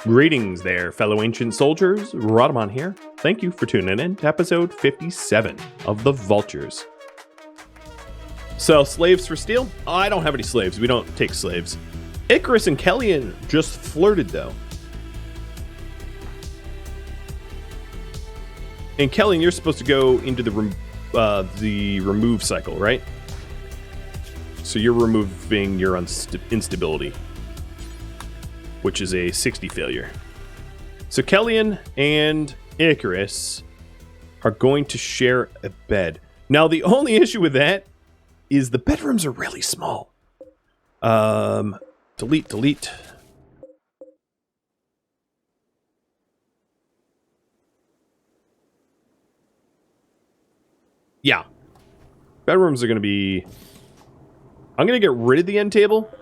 Greetings there, fellow ancient soldiers. Rhadamant here. Thank you for tuning in to episode 57 of the Vaultures. Sell slaves for steel? I don't have any slaves. We don't take slaves. Icarus and Kellyan just flirted, though. And Kellyan, you're supposed to go into the remove cycle, right? So you're removing your instability, which is a 60 failure. So Kellyan and Icarus are going to share a bed. Now, the only issue with that is the bedrooms are really small. Delete. Yeah. Bedrooms are going to be... I'm going to get rid of the end table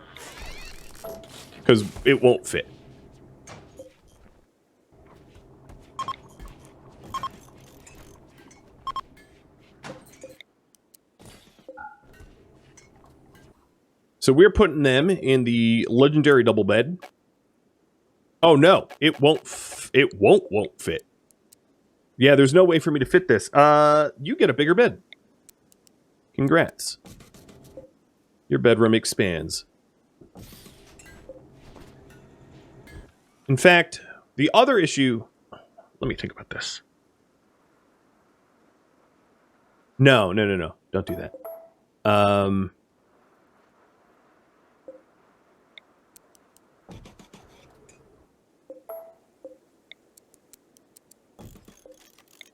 because it won't fit. So we're putting them in the legendary double bed. Oh no, it won't fit. Yeah, there's no way for me to fit this. You get a bigger bed. Congrats. Your bedroom expands. In fact, the other issue... Let me think about this. No. Don't do that.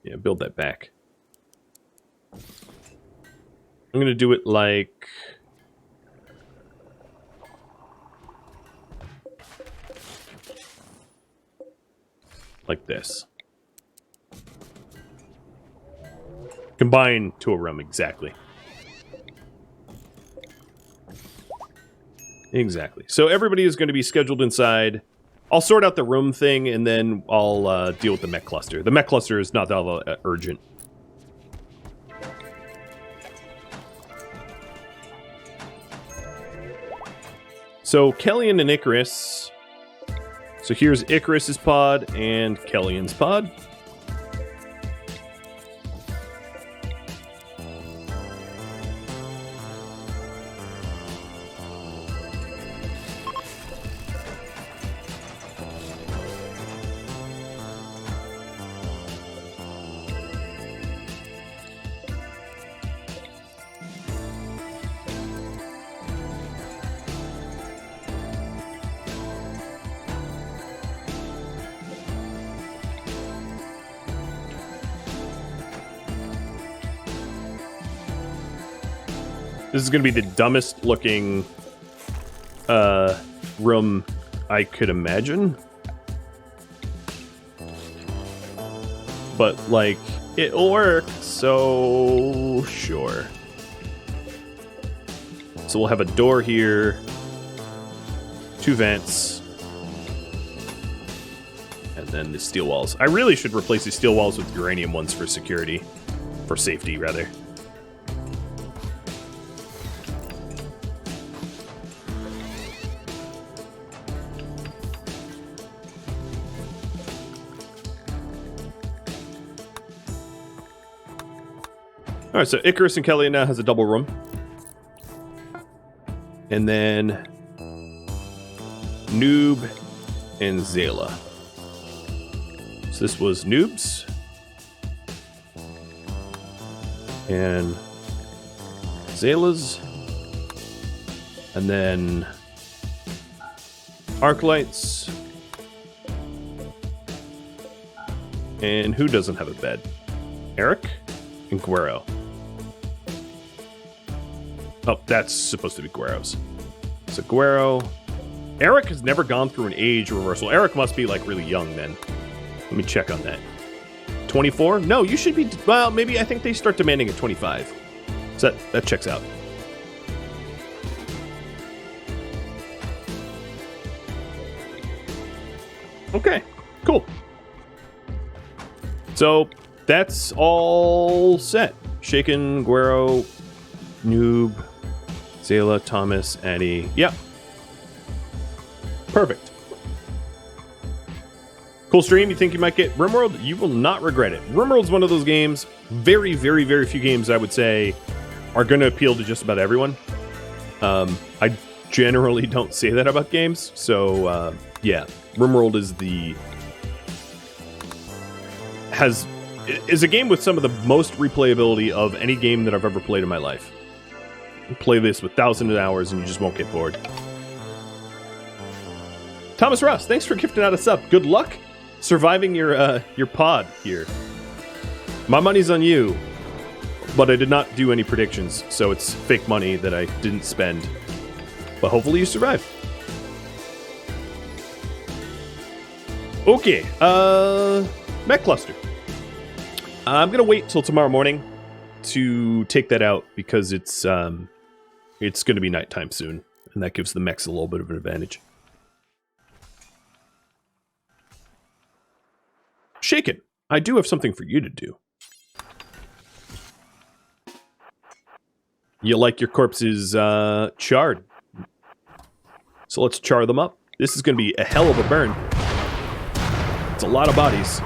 Yeah, build that back. I'm going to do it like... this. Combine to a room, exactly. Exactly. So everybody is going to be scheduled inside. I'll sort out the room thing, and then I'll deal with the mech cluster. The mech cluster is not that urgent. So Kellyan and Icarus... So here's Icarus's pod and Kellyan's pod. This is going to be the dumbest looking room I could imagine. But, like, it'll work, so sure. So we'll have a door here, 2 vents, and then the steel walls. I really should replace the steel walls with uranium ones for security. For safety, rather. Alright, so Icarus and Kellyan now has a double room. And then Noob and Zayla. So this was Noob's. And Zayla's. And then Arclights. And who doesn't have a bed? Eric and Guero. Oh, that's supposed to be Guero's. So Guero. Eric has never gone through an age reversal. Eric must be, like, really young then. Let me check on that. 24? No, you should be... Well, maybe I think they start demanding at 25. So that checks out. Okay, cool. So that's all set. Shaken, Guero, Noob, Zayla, Thomas, Addie. Yep. Perfect. Cool stream. You think you might get RimWorld? You will not regret it. RimWorld's one of those games, very, very, very few games I would say are going to appeal to just about everyone. I generally don't say that about games. So, yeah, RimWorld is a game with some of the most replayability of any game that I've ever played in my life. You play this with thousands of hours and you just won't get bored. Thomas Ross, thanks for gifting out a sub. Good luck surviving your pod here. My money's on you, but I did not do any predictions, so it's fake money that I didn't spend. But hopefully you survive. Okay, Mech Cluster. I'm gonna wait till tomorrow morning to take that out because it's gonna be nighttime soon, and that gives the mechs a little bit of an advantage. Shaken, I do have something for you to do. You like your corpses charred. So let's char them up. This is going to be a hell of a burn. It's a lot of bodies.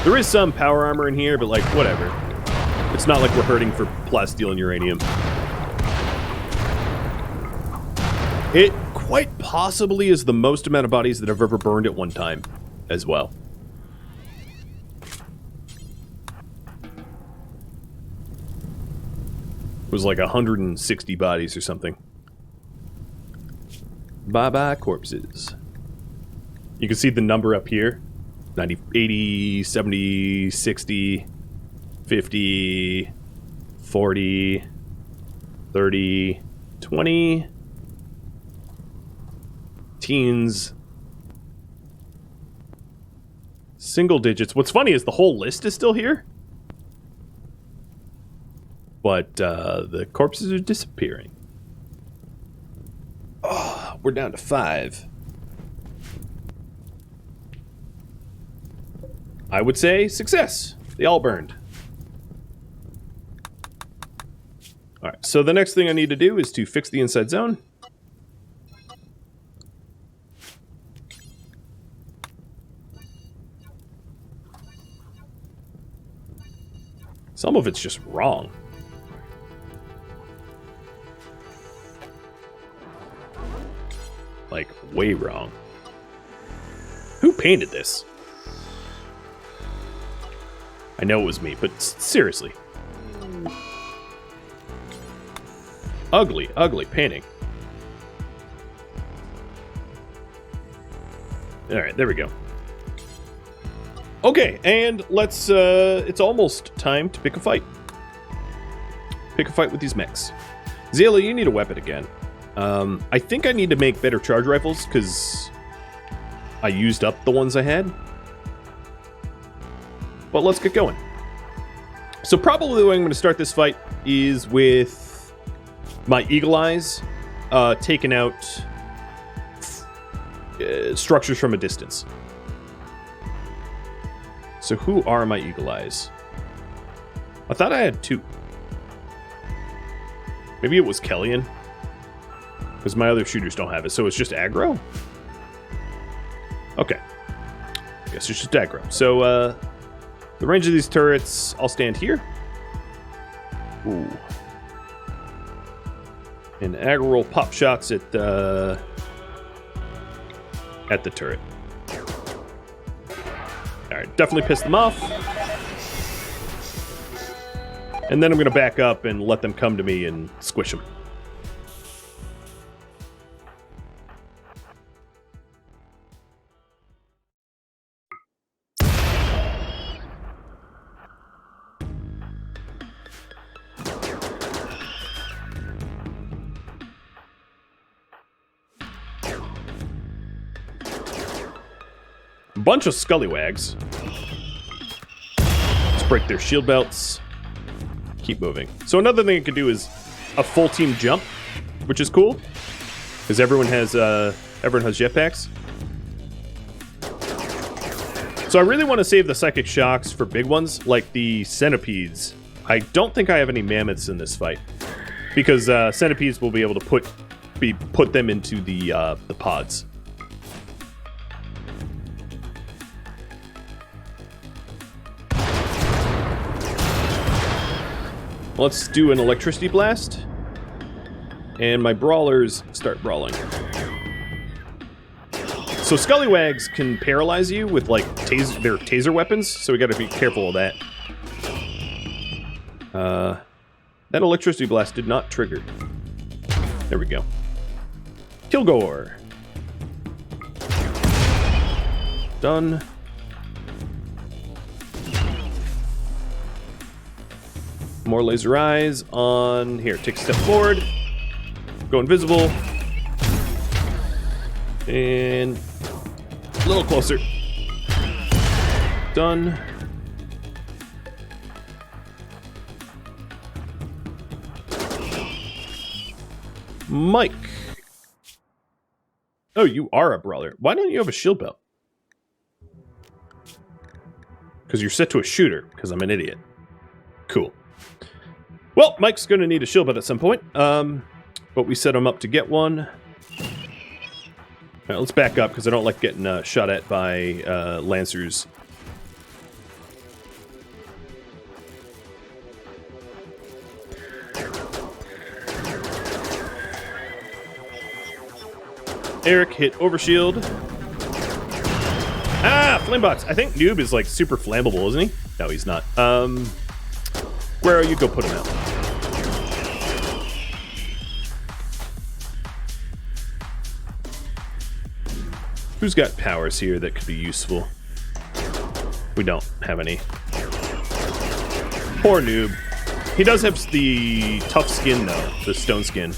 There is some power armor in here, but like, whatever. It's not like we're hurting for plasteel and uranium. It quite possibly is the most amount of bodies that I've ever burned at one time as well. It was like 160 bodies or something. Bye-bye corpses. You can see the number up here. 90, 80, 70, 60, 50, 40, 30, 20, teens, single digits. What's funny is the whole list is still here. But the corpses are disappearing. Oh, we're down to 5. I would say success. They all burned. Alright, so the next thing I need to do is to fix the inside zone. Some of it's just wrong. Like, way wrong. Who painted this? I know it was me, but seriously. Ugly, ugly painting. Alright, there we go. Okay, and let's, it's almost time to pick a fight. Pick a fight with these mechs. Zayla, you need a weapon again. I think I need to make better charge rifles, because I used up the ones I had. But let's get going. So probably the way I'm going to start this fight is with my Eagle Eyes, taking out structures from a distance. So who are my Eagle Eyes? I thought I had 2. Maybe it was Kellyan. Because my other shooters don't have it, so it's just aggro? Okay. I guess it's just aggro. So, the range of these turrets, I'll stand here. Ooh. And aggro roll pop shots at the turret. Alright, definitely piss them off. And then I'm going to back up and let them come to me and squish them. Bunch of scallywags. Let's break their shield belts. Keep moving. So another thing I could do is a full team jump, which is cool, because everyone has jetpacks. So I really want to save the psychic shocks for big ones, like the centipedes. I don't think I have any mammoths in this fight, because centipedes will be able to put them into the pods. Let's do an electricity blast. And my brawlers start brawling. So Scallywags can paralyze you with, like, their taser weapons, so we gotta be careful of that. That electricity blast did not trigger. There we go. Kilgore. Done. More laser eyes on... Here, take a step forward. Go invisible. And... a little closer. Done. Mike. Oh, you are a brawler. Why don't you have a shield belt? Because you're set to a shooter, because I'm an idiot. Cool. Well, Mike's going to need a shield belt at some point. But we set him up to get one. All right, let's back up, because I don't like getting shot at by Lancers. Eric hit overshield. Ah, flamebots. I think Noob is like super flammable, isn't he? No, he's not. Where are you? Go put him out. Who's got powers here that could be useful? We don't have any. Poor Noob. He does have the tough skin though, the stone skin.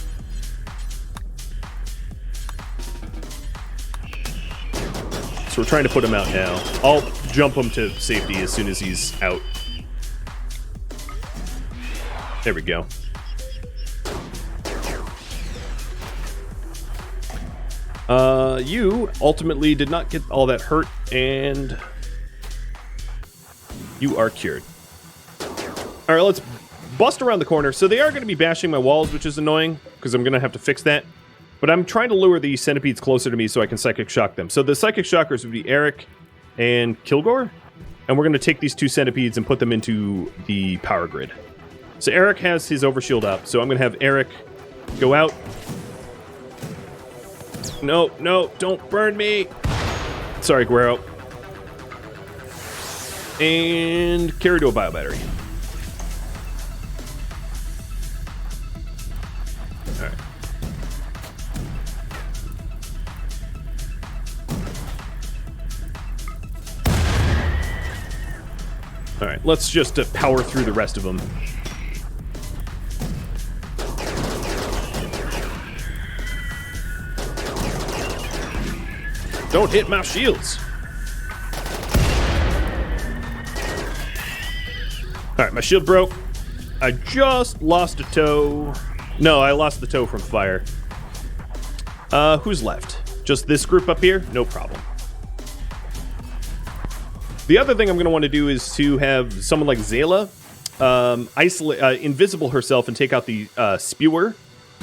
So we're trying to put him out now. I'll jump him to safety as soon as he's out. There we go. You ultimately did not get all that hurt, and you are cured. All right, let's bust around the corner. So they are going to be bashing my walls, which is annoying, because I'm going to have to fix that. But I'm trying to lure the centipedes closer to me so I can psychic shock them. So the psychic shockers would be Eric and Kilgore. And we're going to take these two centipedes and put them into the power grid. So Eric has his overshield up. So I'm going to have Eric go out. No, no, don't burn me. Sorry, Guero. And carry to a bio battery. All right. All right, let's just power through the rest of them. Don't hit my shields. All right, my shield broke. I just lost a toe. No, I lost the toe from fire. Who's left? Just this group up here? No problem. The other thing I'm going to want to do is to have someone like Zayla invisible herself and take out the spewer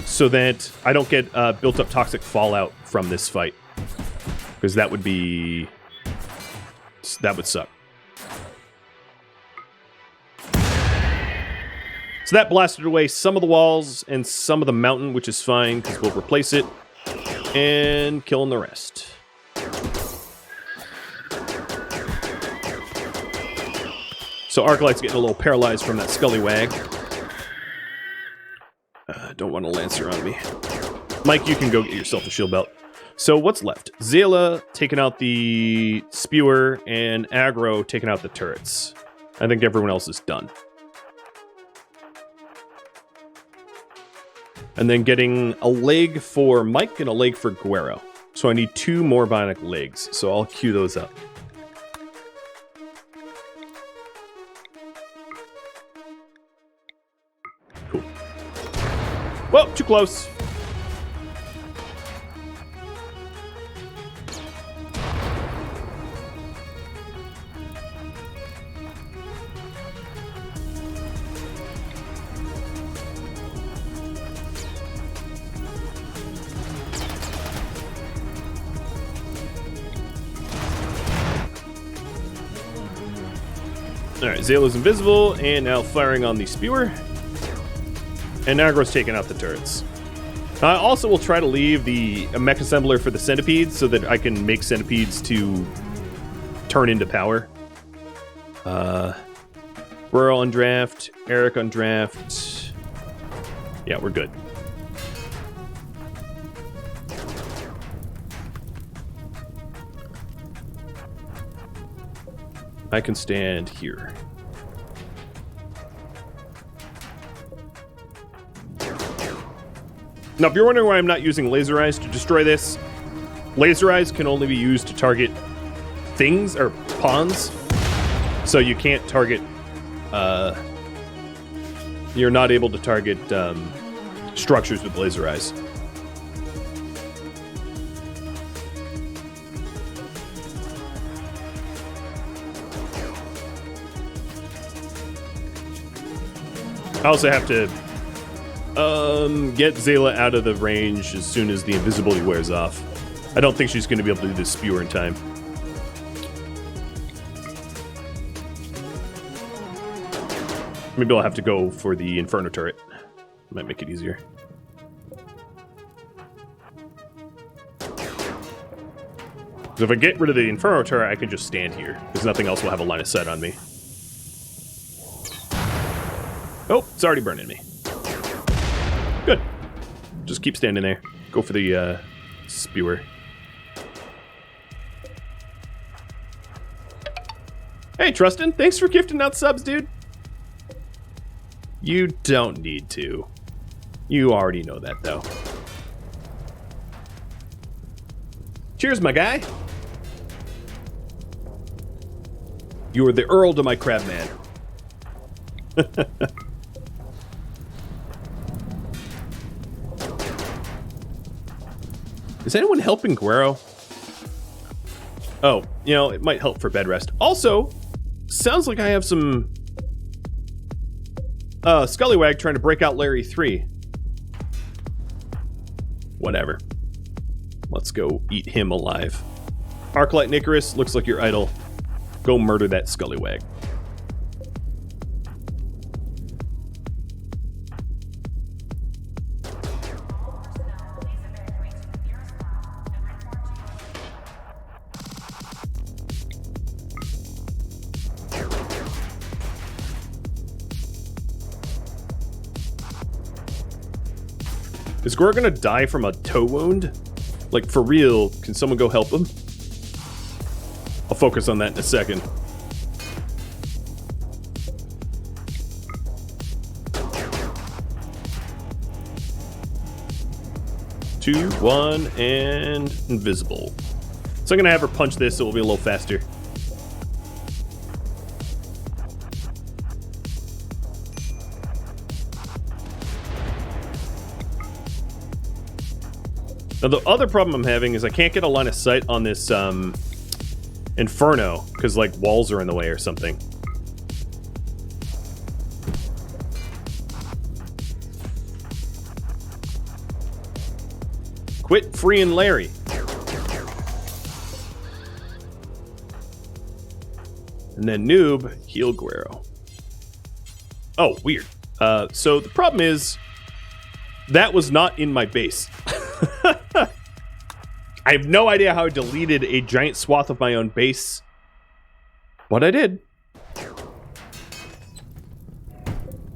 so that I don't get built up toxic fallout from this fight. Because that would be... that would suck. So that blasted away some of the walls and some of the mountain, which is fine, because we'll replace it. And killing the rest. So Arclight's getting a little paralyzed from that Scallywag. Don't want a Lancer on me. Mike, you can go get yourself a shield belt. So what's left? Zayla taking out the spewer and Aggro taking out the turrets. I think everyone else is done. And then getting a leg for Mike and a leg for Guero. So I need 2 more bionic legs. So I'll queue those up. Cool. Whoa, too close. Alright, Zayla's invisible, and now firing on the spewer. And Agro's taking out the turrets. I also will try to leave the mech assembler for the centipedes so that I can make centipedes to turn into power. We're on draft. Eric on draft. Yeah, we're good. I can stand here. Now, if you're wondering why I'm not using laser eyes to destroy this, laser eyes can only be used to target things or pawns. So you can't target, you're not able to target structures with laser eyes. I also have to get Zayla out of the range as soon as the invisibility wears off. I don't think she's going to be able to do this spewer in time. Maybe I'll have to go for the Inferno turret. Might make it easier. So if I get rid of the Inferno turret, I can just stand here, because nothing else will have a line of sight on me. Oh, it's already burning me. Good. Just keep standing there. Go for the spewer. Hey, Trustin, thanks for gifting out subs, dude. You don't need to. You already know that, though. Cheers, my guy. You are the Earl to my crab man. Is anyone helping Guero? Oh, you know, it might help for bed rest. Also, sounds like I have some Scullywag trying to break out Larry 3. Whatever. Let's go eat him alive. Arclight Nicarus, looks like your idol. Go murder that Scullywag. Is Gore gonna die from a toe wound? Like, for real, can someone go help him? I'll focus on that in a second. Two, one, and invisible. So I'm gonna have her punch this, so it will be a little faster. Now, the other problem I'm having is I can't get a line of sight on this Inferno, because, like, walls are in the way or something. Quit freeing Larry. And then Noob, heal Guero. Oh, weird. So the problem is, that was not in my base. I have no idea how I deleted a giant swath of my own base, but I did.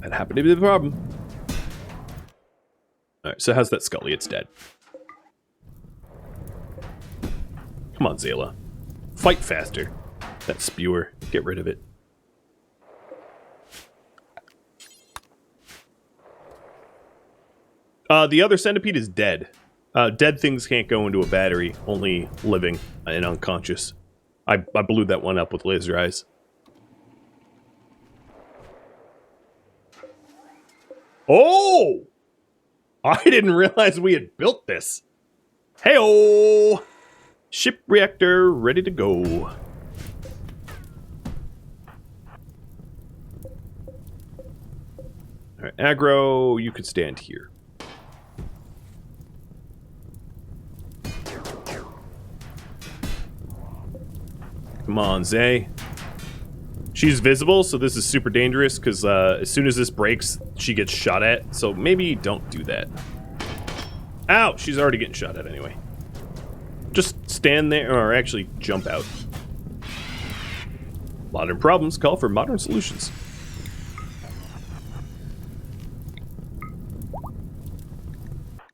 That happened to be the problem. Alright, so how's that Scully? It's dead. Come on, Zayla. Fight faster. That spewer. Get rid of it. The other centipede is dead. Dead things can't go into a battery, only living and unconscious. I blew that one up with laser eyes. Oh! I didn't realize we had built this. Hey-oh! Ship reactor ready to go. Alright, aggro, you could stand here. Come on, Zay. She's visible, so this is super dangerous, because as soon as this breaks, she gets shot at. So maybe don't do that. Ow! She's already getting shot at anyway. Just stand there, or actually jump out. Modern problems call for modern solutions.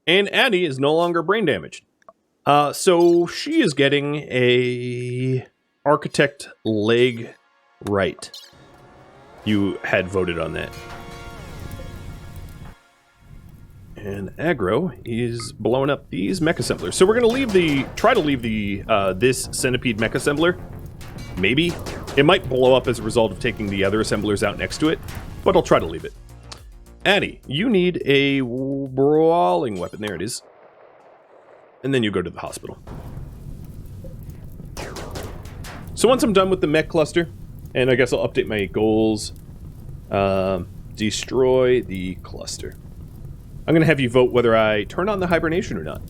And Addie is no longer brain damaged. So she is getting a architect leg right. You had voted on that. And aggro is blowing up these mech assemblers. So we're gonna try to leave the this centipede mech assembler. Maybe. It might blow up as a result of taking the other assemblers out next to it, but I'll try to leave it. Addie, you need a brawling weapon. There it is. And then you go to the hospital. So once I'm done with the mech cluster, and I guess I'll update my goals, destroy the cluster. I'm going to have you vote whether I turn on the hibernation or not.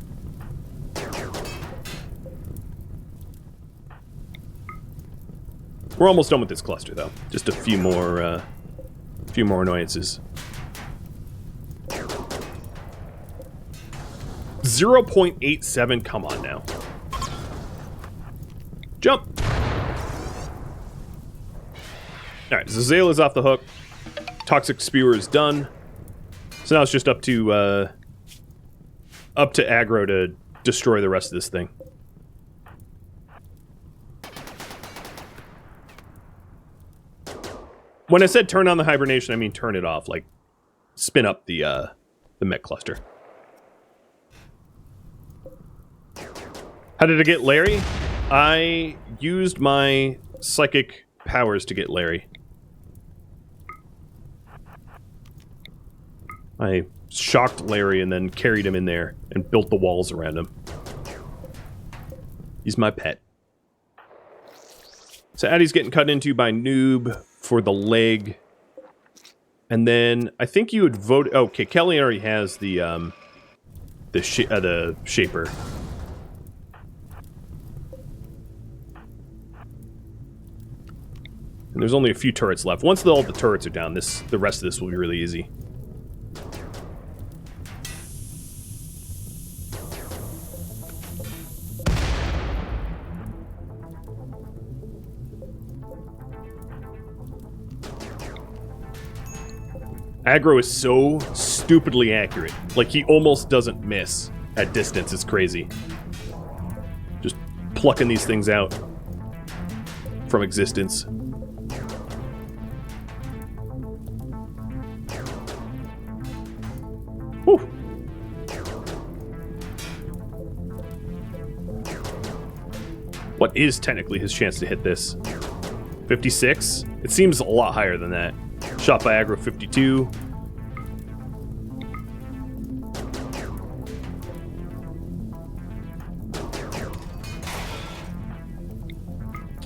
We're almost done with this cluster, though. Just a few more annoyances. 0.87, come on now. Jump! Alright, Zazale is off the hook. Toxic Spewer is done. So now it's just up to aggro to destroy the rest of this thing. When I said turn on the hibernation, I mean turn it off, like spin up the mech cluster. How did I get Larry? I used my psychic powers to get Larry. I shocked Larry and then carried him in there and built the walls around him. He's my pet. So Addie's getting cut into by Noob for the leg. And then I think you would vote... Okay, Kelly already has the shaper. And there's only a few turrets left. Once all the turrets are down, the rest of this will be really easy. Aggro is so stupidly accurate. Like, he almost doesn't miss at distance. It's crazy. Just plucking these things out from existence. Whew. What is technically his chance to hit this? 56? It seems a lot higher than that. Shot by aggro 52.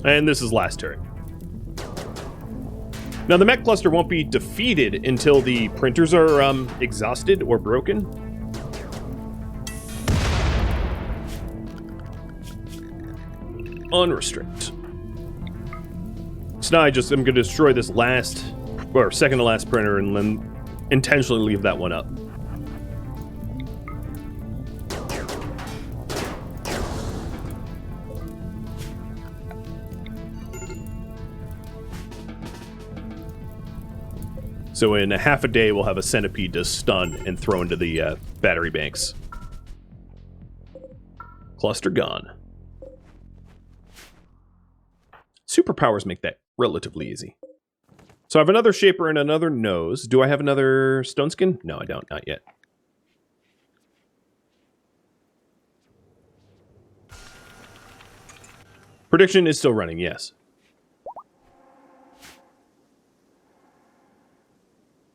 And this is last turn. Now the mech cluster won't be defeated until the printers are exhausted or broken. Unrestrict. So now I'm going to destroy this last, or second to last printer and then intentionally leave that one up. So in a half a day, we'll have a centipede to stun and throw into the battery banks. Cluster gone. Superpowers make that relatively easy. So I have another shaper and another nose. Do I have another stone skin? No, I don't. Not yet. Prediction is still running, yes.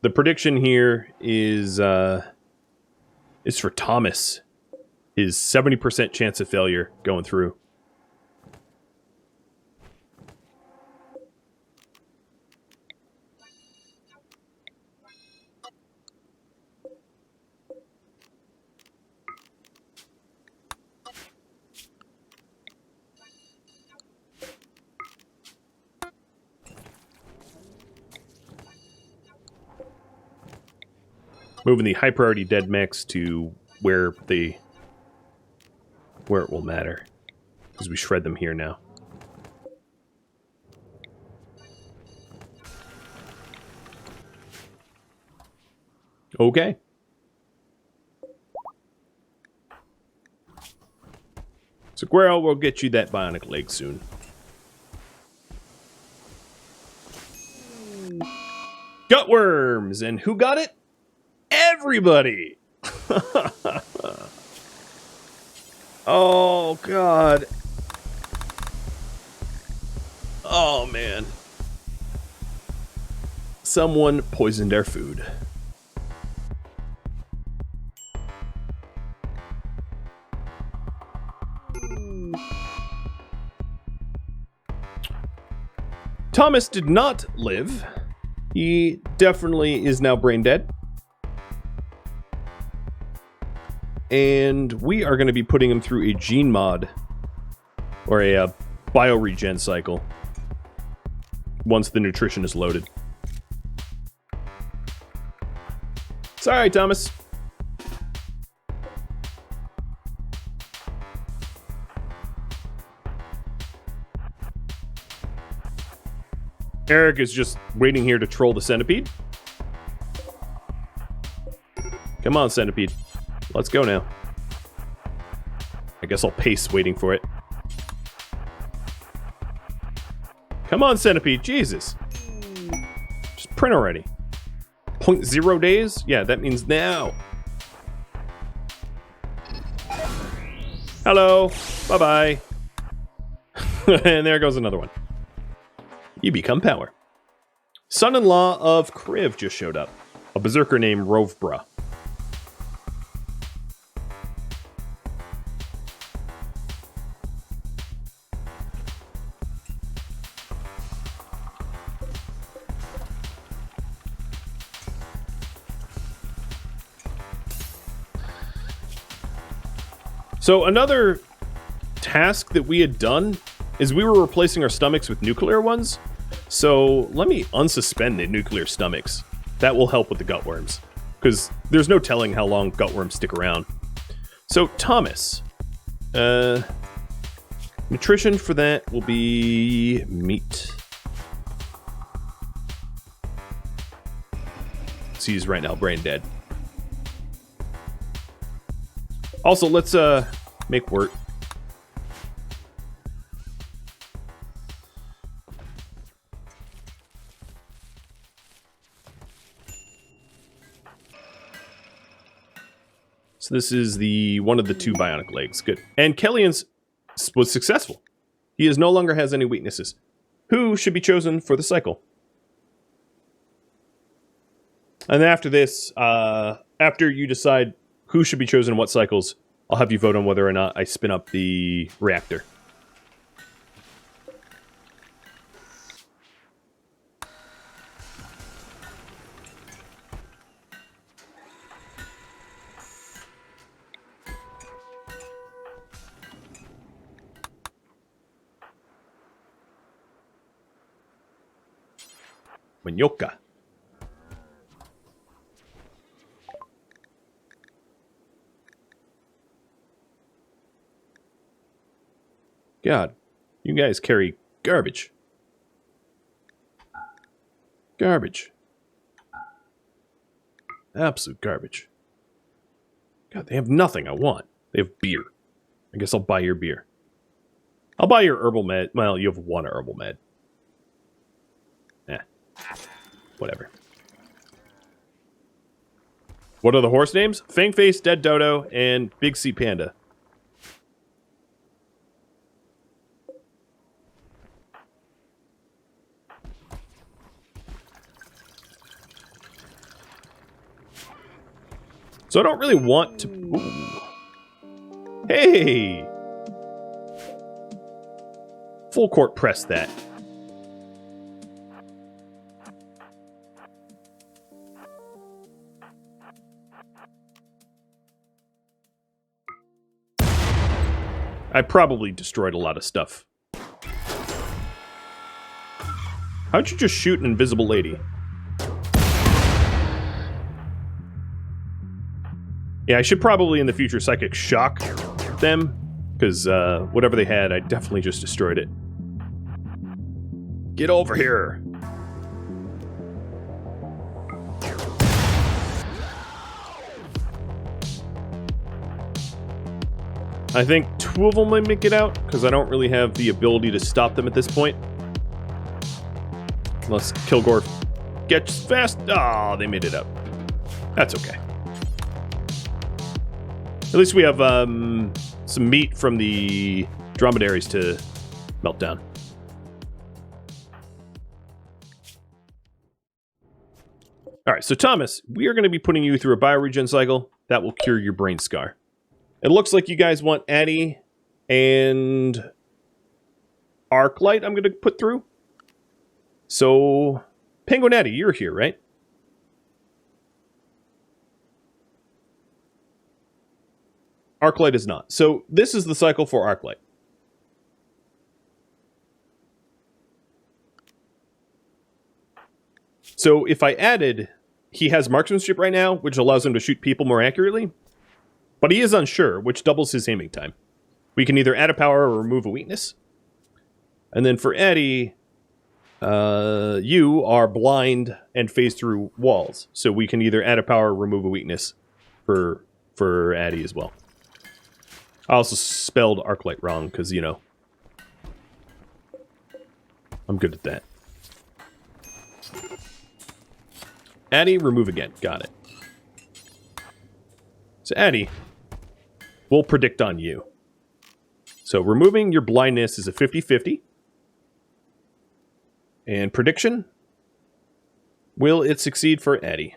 The prediction here is for Thomas. His 70% chance of failure going through. Moving the high priority dead mechs to where it will matter. Because we shred them here now. Okay. So Guero will get you that bionic leg soon. Gutworms! And who got it? Everybody! Oh, God. Oh, man. Someone poisoned our food. Thomas did not live. He definitely is now brain dead. And we are going to be putting him through a gene mod. Or a bio-regen cycle. Once the nutrition is loaded. Sorry, Thomas. Eric is just waiting here to troll the centipede. Come on, centipede. Let's go now. I guess I'll pace waiting for it. Come on, centipede. Jesus. Just print already. 0.0 days? Yeah, that means now. Hello. Bye-bye. And there goes another one. You become power. Son-in-law of Kriv just showed up. A berserker named Rovbra. So another task that we had done is we were replacing our stomachs with nuclear ones. So let me unsuspend the nuclear stomachs. That will help with the gutworms. Because there's no telling how long gutworms stick around. So Thomas. Nutrition for that will be meat. So he's right now brain dead. Also, let's make wort. So this is the one of the two bionic legs. Good. And Kellyan's was successful. He no longer has any weaknesses. Who should be chosen for the cycle? And after this, after you decide who should be chosen in what cycles, I'll have you vote on whether or not I spin up the reactor. Manioka. God, you guys carry garbage. Garbage. Absolute garbage. God, they have nothing I want. They have beer. I guess I'll buy your beer. I'll buy your herbal med. Well, you have one herbal med. Whatever. What are the horse names? Fangface, Dead Dodo, and Big C Panda. So I don't really want to... Ooh. Hey! Full court press that. I probably destroyed a lot of stuff. How'd you just shoot an invisible lady? Yeah, I should probably in the future psychic shock them, because whatever they had, I definitely just destroyed it. Get over here! I think 2 of them might make it out, because I don't really have the ability to stop them at this point. Unless Kilgore gets fast. Oh, they made it up. That's okay. At least we have some meat from the dromedaries to melt down. All right, so Thomas, we are going to be putting you through a bioregen cycle that will cure your brain scar. It looks like you guys want Addy and Arclight I'm going to put through. So, Penguin Addy, you're here, right? Arclight is not. So, this is the cycle for Arclight. So, if I added... He has marksmanship right now, which allows him to shoot people more accurately. But he is unsure, which doubles his aiming time. We can either add a power or remove a weakness. And then for Addy, you are blind and phase through walls. So we can either add a power or remove a weakness for Addy as well. I also spelled Arclight wrong, because, you know, I'm good at that. Addy, remove again. Got it. So Addy, we'll predict on you. So removing your blindness is a 50-50. And prediction, will it succeed for Addy?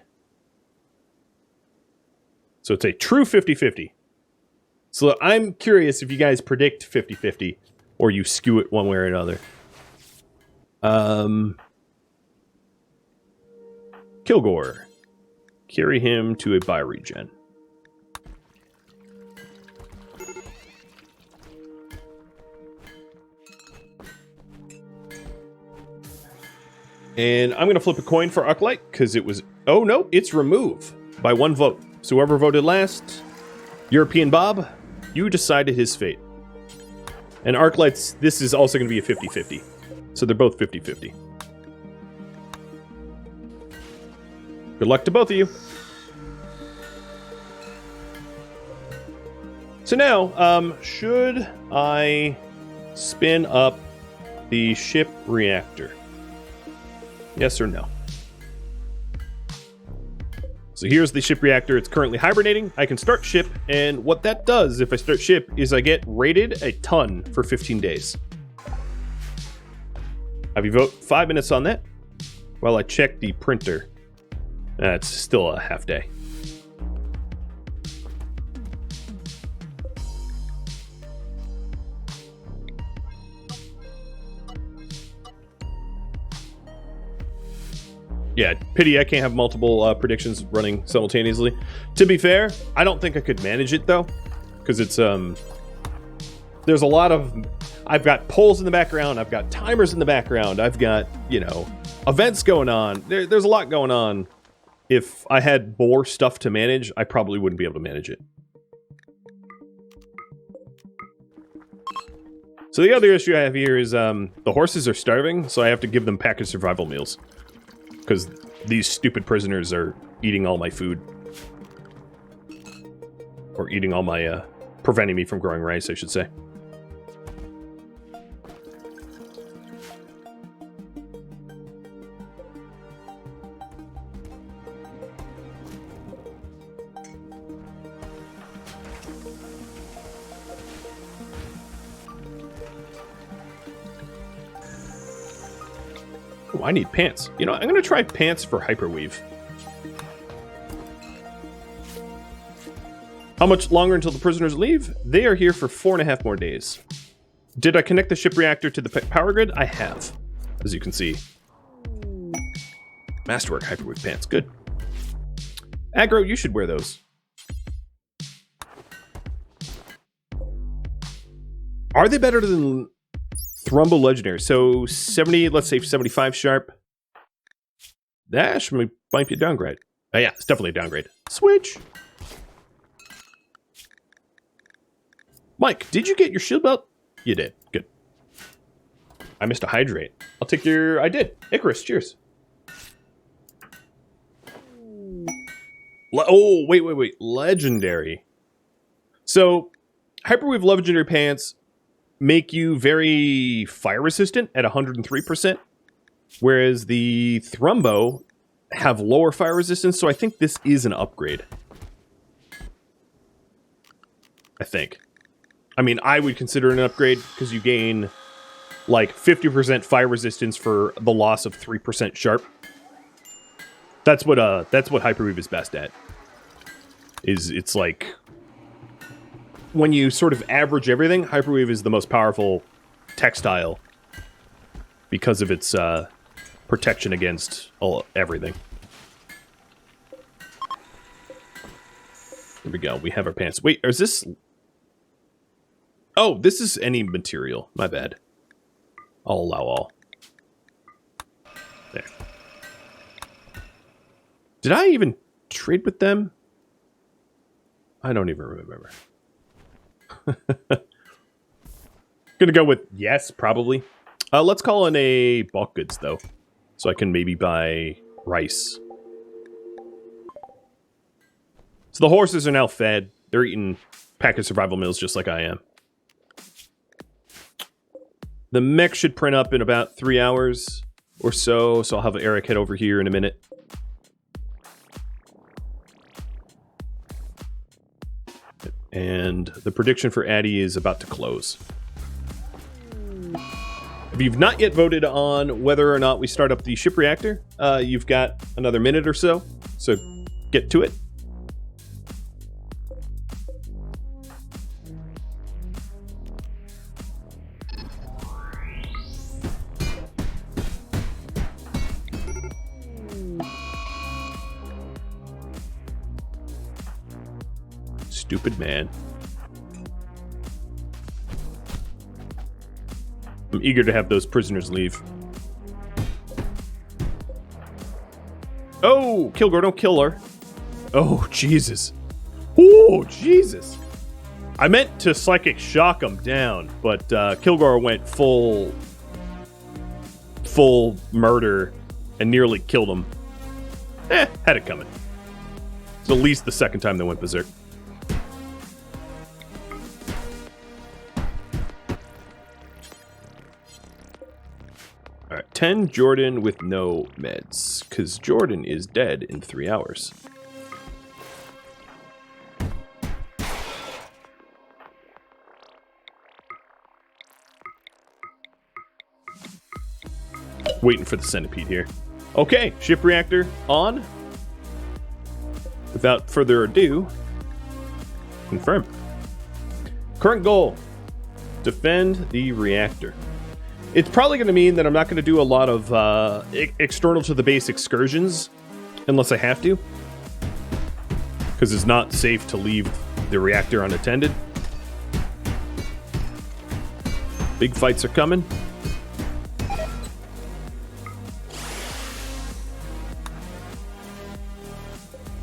So it's a true 50-50. So I'm curious if you guys predict 50-50 or you skew it one way or another. Kilgore. Carry him to a bioregen. And I'm going to flip a coin for Arclight, because it was... Oh, no, it's remove by 1 vote. So whoever voted last, European Bob, you decided his fate. And Arclight's... This is also going to be a 50-50. So they're both 50-50. Good luck to both of you. So now, should I spin up the ship reactor? Yes or no? So here's the ship reactor. It's currently hibernating. I can start ship, and what that does if I start ship is I get rated a ton for 15 days. Have you vote 5 minutes on that while I check the printer. It's still a half day. Yeah, pity I can't have multiple predictions running simultaneously. To be fair, I don't think I could manage it though, because it's there's a lot of... I've got polls in the background, I've got timers in the background, I've got, you know, events going on. There's a lot going on. If I had more stuff to manage, I probably wouldn't be able to manage it. So the other issue I have here is the horses are starving, so I have to give them packaged survival meals. Because these stupid prisoners are eating all my food. Or eating all my, preventing me from growing rice, I should say. Oh, I need pants. You know, I'm going to try pants for hyperweave. How much longer until the prisoners leave? They are here for 4.5 more days. Did I connect the ship reactor to the power grid? I have, as you can see. Masterwork hyperweave pants. Good. Aggro, you should wear those. Are they better than... Thrumbo Legendary, so 70, let's say 75 sharp. That might be a downgrade. Oh yeah, it's definitely a downgrade. Switch. Mike, did you get your shield belt? You did. Good. I missed a hydrate. I'll take your... I did. Icarus, cheers. Oh, wait. Legendary. So, Hyperweave Legendary Pants make you very fire resistant at 103%, whereas the Thrumbo have lower fire resistance, so I think this is an upgrade. I think. I mean, I would consider it an upgrade because you gain like 50% fire resistance for the loss of 3% sharp. That's what Hyperweave is best at. It's like when you sort of average everything, Hyperweave is the most powerful textile because of its protection against everything. Here we go. We have our pants. Wait, is this... Oh, this is any material. My bad. I'll allow all. There. Did I even trade with them? I don't even remember. Gonna go with yes, probably. Let's call in a bulk goods, though. So I can maybe buy rice. So the horses are now fed. They're eating pack of survival meals just like I am. The mech should print up in about 3 hours or so, so I'll have Eric head over here in a minute. And the prediction for Addy is about to close. If you've not yet voted on whether or not we start up the ship reactor, you've got another minute or so get to it. Stupid man. I'm eager to have those prisoners leave. Oh, Kilgore, don't kill her. Oh, Jesus. Oh, Jesus. I meant to psychic shock him down, but Kilgore went full murder and nearly killed him. Had it coming. It's at least the second time they went berserk. All right, 10 Jordan with no meds, because Jordan is dead in 3 hours. Waiting for the centipede here. Okay, ship reactor on. Without further ado, confirm. Current goal, defend the reactor. It's probably going to mean that I'm not going to do a lot of external to the base excursions unless I have to, because it's not safe to leave the reactor unattended. Big fights are coming.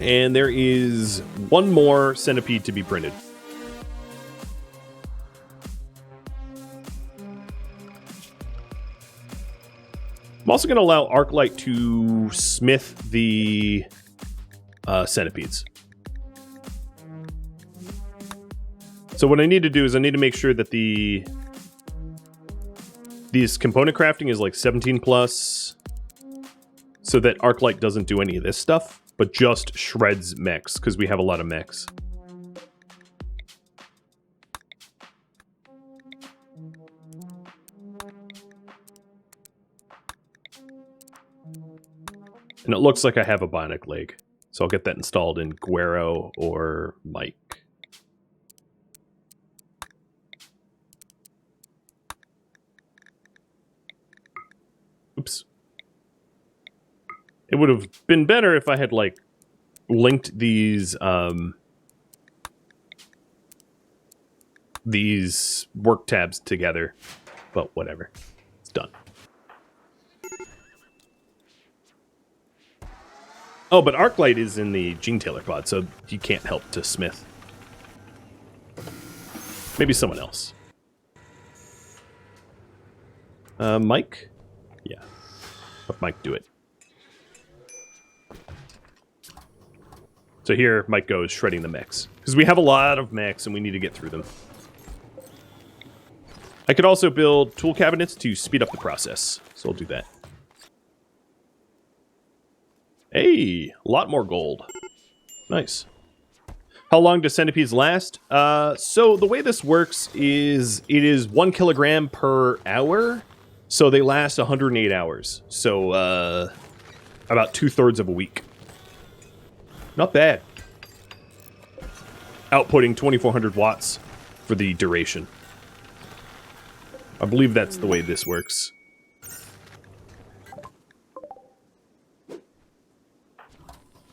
And there is one more centipede to be printed. I'm also going to allow Arclight to smith the centipedes. So what I need to do is I need to make sure that these component crafting is like 17 plus, so that Arclight doesn't do any of this stuff, but just shreds mechs, because we have a lot of mechs. And it looks like I have a bionic leg, so I'll get that installed in Guero or Mike. Oops. It would have been better if I had, like, linked these work tabs together, but whatever. It's done. Oh, but Arclight is in the Gene Tailor pod, so you can't help to smith. Maybe someone else. Mike? Yeah. Let Mike do it. So here, Mike goes shredding the mechs. Because we have a lot of mechs and we need to get through them. I could also build tool cabinets to speed up the process. So I'll do that. Hey, a lot more gold. Nice. How long do centipedes last? So the way this works is it is 1 kilogram per hour. So they last 108 hours. So about 2/3 of a week. Not bad. Outputting 2400 watts for the duration. I believe that's the way this works.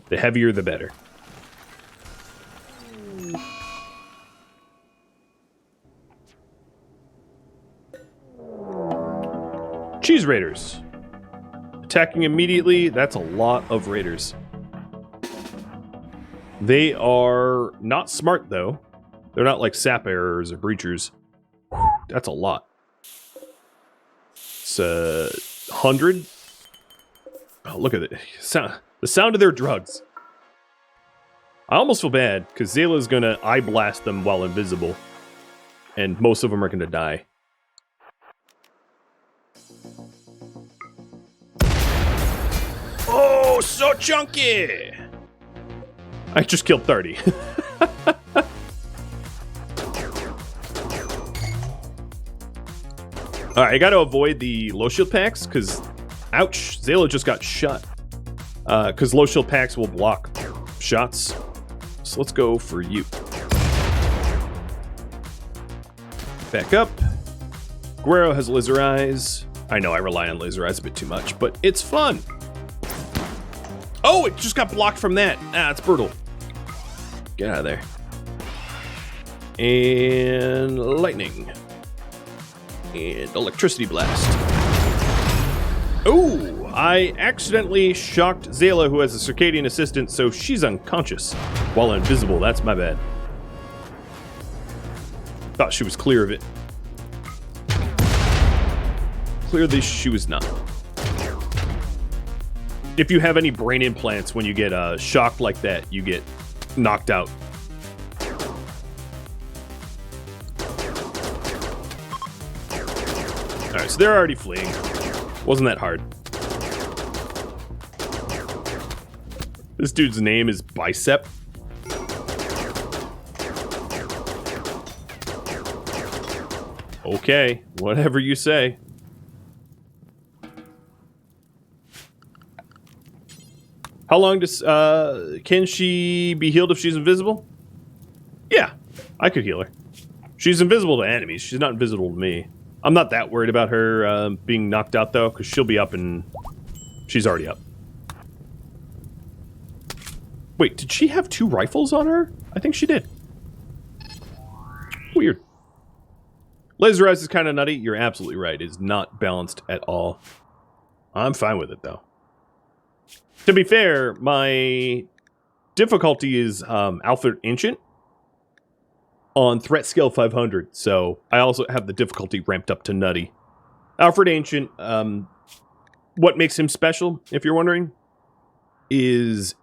The heavier, the better. Cheese raiders. Attacking immediately. That's a lot of raiders. They are not smart, though. They're not like sap errors or breachers. That's a lot. It's 100. Oh, look at it. The sound of their drugs. I almost feel bad, because Zayla's going to eye blast them while invisible. And most of them are going to die. Oh, so chunky! I just killed 30. Alright, I gotta avoid the low shield packs, because... Ouch! Zayla just got shot. Because low shield packs will block shots. So let's go for you. Back up. Guerrero has laser eyes. I know I rely on laser eyes a bit too much, but it's fun! Oh, it just got blocked from that. Ah, it's brutal. Get out of there. And lightning. And electricity blast. Oh, I accidentally shocked Zayla, who has a circadian assistant, so she's unconscious while invisible. That's my bad. Thought she was clear of it. Clearly she was not. If you have any brain implants, when you get shocked like that, you get knocked out. Alright, so they're already fleeing. Wasn't that hard. This dude's name is Bicep. Okay, whatever you say. How long does, can she be healed if she's invisible? Yeah, I could heal her. She's invisible to enemies. She's not invisible to me. I'm not that worried about her being knocked out, though, because she'll be up and... She's already up. Wait, did she have 2 rifles on her? I think she did. Weird. Laser Eyes is kind of nutty. You're absolutely right. It's not balanced at all. I'm fine with it, though. To be fair, my difficulty is Alfred Ancient on threat scale 500, so I also have the difficulty ramped up to nutty. Alfred Ancient, what makes him special, if you're wondering, is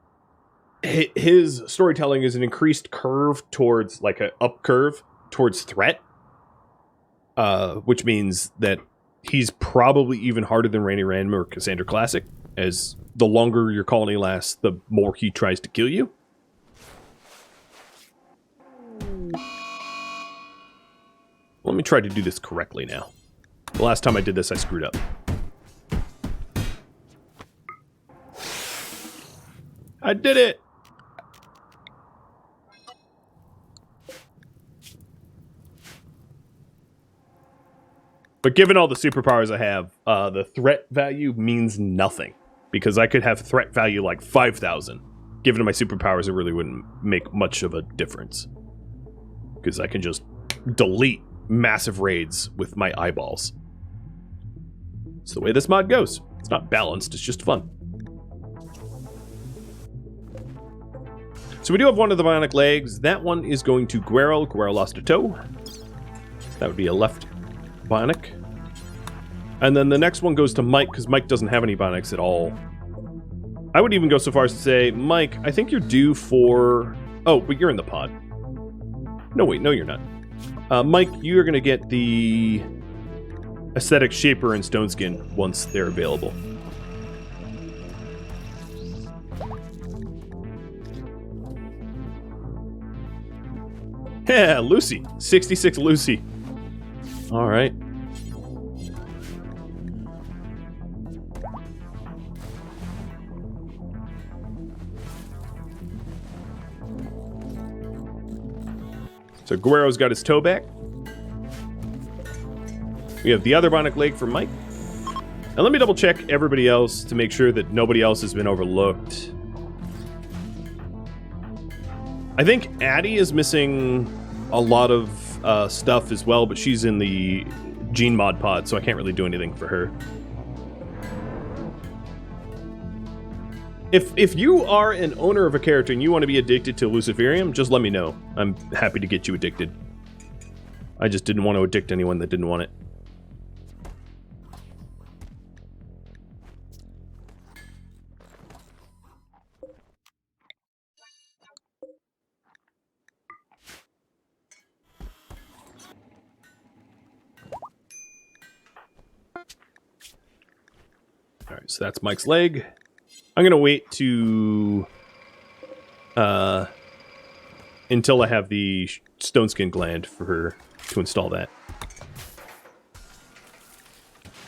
his storytelling is an increased curve towards, like, an up curve towards threat, which means that he's probably even harder than Randy Random or Cassandra Classic, as the longer your colony lasts, the more he tries to kill you. Let me try to do this correctly now. The last time I did this, I screwed up. I did it! But given all the superpowers I have, the threat value means nothing. Because I could have threat value like 5,000. Given my superpowers, it really wouldn't make much of a difference. Because I can just delete massive raids with my eyeballs. It's the way this mod goes. It's not balanced, it's just fun. So we do have one of the bionic legs. That one is going to Guerrero. Guerrero lost a toe. That would be a left bionic. And then the next one goes to Mike, because Mike doesn't have any bionics at all. I would even go so far as to say, Mike, I think you're due for... Oh, but you're in the pod. No, wait, no, you're not. Mike, you're going to get the Aesthetic Shaper and Stone Skin once they're available. Yeah, Lucy. 66 Lucy. All right. So Guerrero's got his toe back. We have the other bionic leg for Mike. And let me double check everybody else to make sure that nobody else has been overlooked. I think Addie is missing a lot of stuff as well, but she's in the Gene Mod pod, so I can't really do anything for her. If you are an owner of a character and you want to be addicted to Luciferium, just let me know. I'm happy to get you addicted. I just didn't want to addict anyone that didn't want it. Alright, so that's Mike's leg. I'm gonna wait to until I have the stone skin gland for her to install that.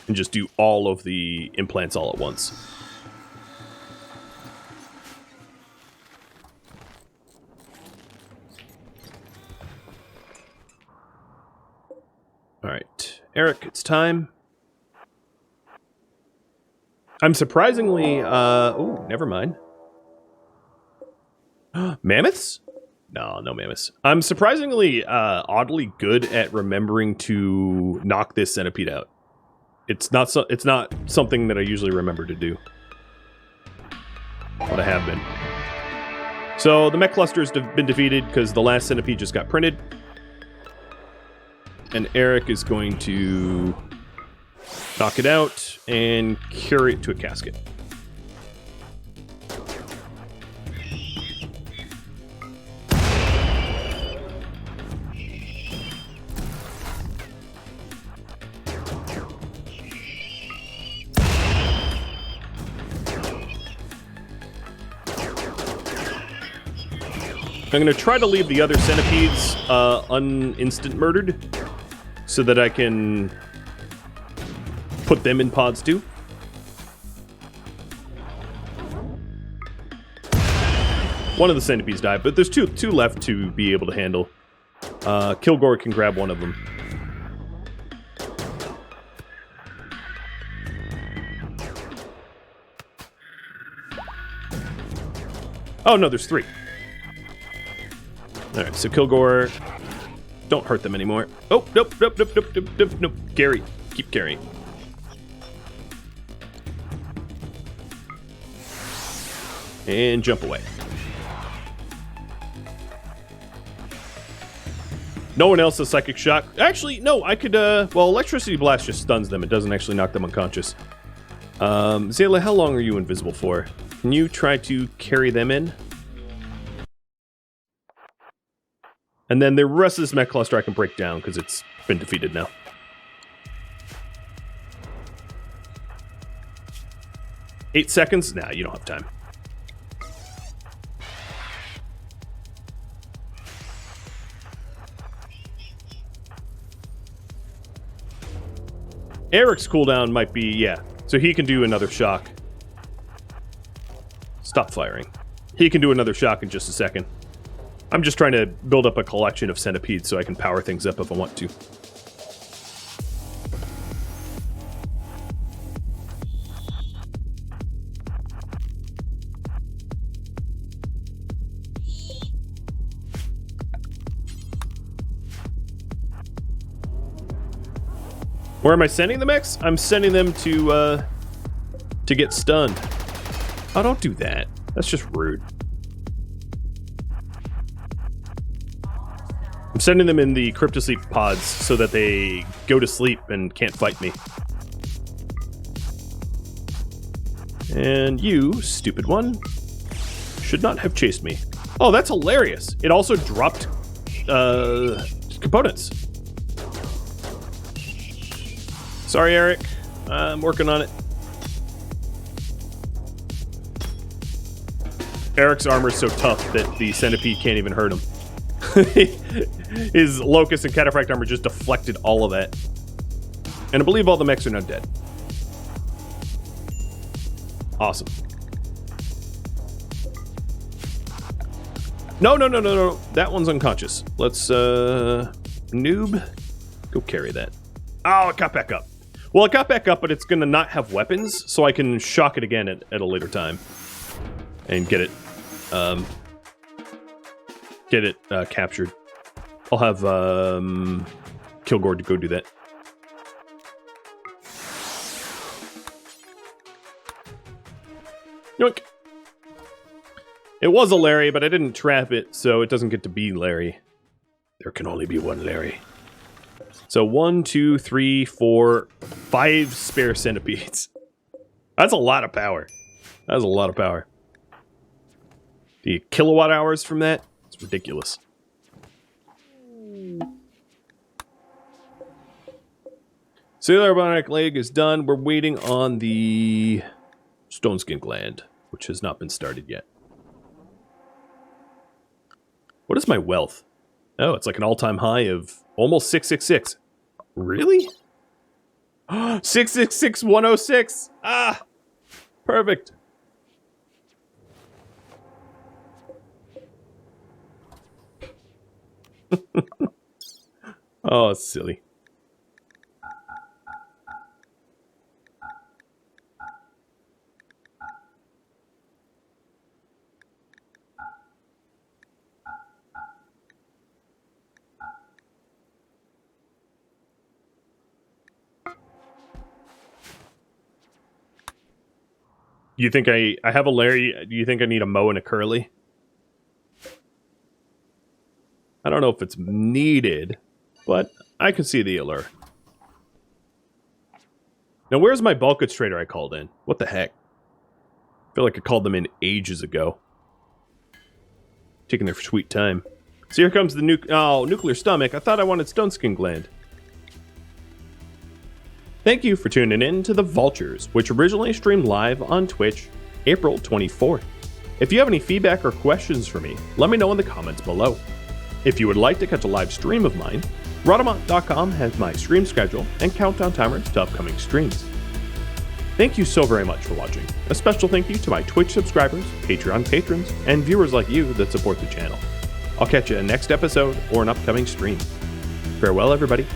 And just do all of the implants all at once. Alright, Eric, it's time. I'm surprisingly, oh, never mind. Mammoths? No, no mammoths. I'm surprisingly, oddly good at remembering to knock this centipede out. It's not something that I usually remember to do. But I have been. So, the mech clusters have been defeated because the last centipede just got printed. And Eric is going to knock it out and carry it to a casket. I'm going to try to leave the other centipedes uninstant murdered so that I can put them in pods too. One of the centipedes died, but there's two left to be able to handle. Kilgore can grab one of them. Oh no, there's three. Alright, so Kilgore, don't hurt them anymore. Oh, nope. Gary, keep carrying. And jump away. No one else has Psychic Shock. Actually, no, I could, well, Electricity Blast just stuns them. It doesn't actually knock them unconscious. Zayla, how long are you invisible for? Can you try to carry them in? And then the rest of this mech cluster I can break down because it's been defeated now. Eight seconds? Nah, you don't have time. Eric's cooldown might be, yeah. So he can do another shock. Stop firing. He can do another shock in just a second. I'm just trying to build up a collection of centipedes so I can power things up if I want to. Where am I sending the mechs? I'm sending them to get stunned. Oh, don't do that. That's just rude. I'm sending them in the cryptosleep pods so that they go to sleep and can't fight me. And you, stupid one, should not have chased me. Oh, that's hilarious. It also dropped components. Sorry, Eric. I'm working on it. Eric's armor's so tough that the centipede can't even hurt him. His locust and cataphract armor just deflected all of that. And I believe all the mechs are now dead. Awesome. No. That one's unconscious. Let's, noob. Go carry that. Oh, it got back up. Well, it got back up, but it's going to not have weapons, so I can shock it again at a later time. And get it, captured. I'll have, Kilgore to go do that. Yoink. It was a Larry, but I didn't trap it, so it doesn't get to be Larry. There can only be one Larry. So 1, 2, 3, 4, 5 spare centipedes. That's a lot of power. That's a lot of power. The kilowatt hours from that, it's ridiculous. Cellular bionic leg is done. We're waiting on the stone skin gland, which has not been started yet. What is my wealth? Oh, it's like an all-time high of almost 666. Really? 666,106. Ah, perfect. Oh, it's silly. You think I have a Larry? Do you think I need a Moe and a Curly? I don't know if it's needed, but I can see the allure. Now, where's my bulk goods trader I called in? What the heck? I feel like I called them in ages ago. Taking their sweet time. So here comes the nuclear stomach. I thought I wanted stone skin gland. Thank you for tuning in to the Vaultures, which originally streamed live on Twitch, April 24th. If you have any feedback or questions for me, let me know in the comments below. If you would like to catch a live stream of mine, Rhadamant.com has my stream schedule and countdown timers to upcoming streams. Thank you so very much for watching. A special thank you to my Twitch subscribers, Patreon patrons, and viewers like you that support the channel. I'll catch you in next episode or an upcoming stream. Farewell, everybody.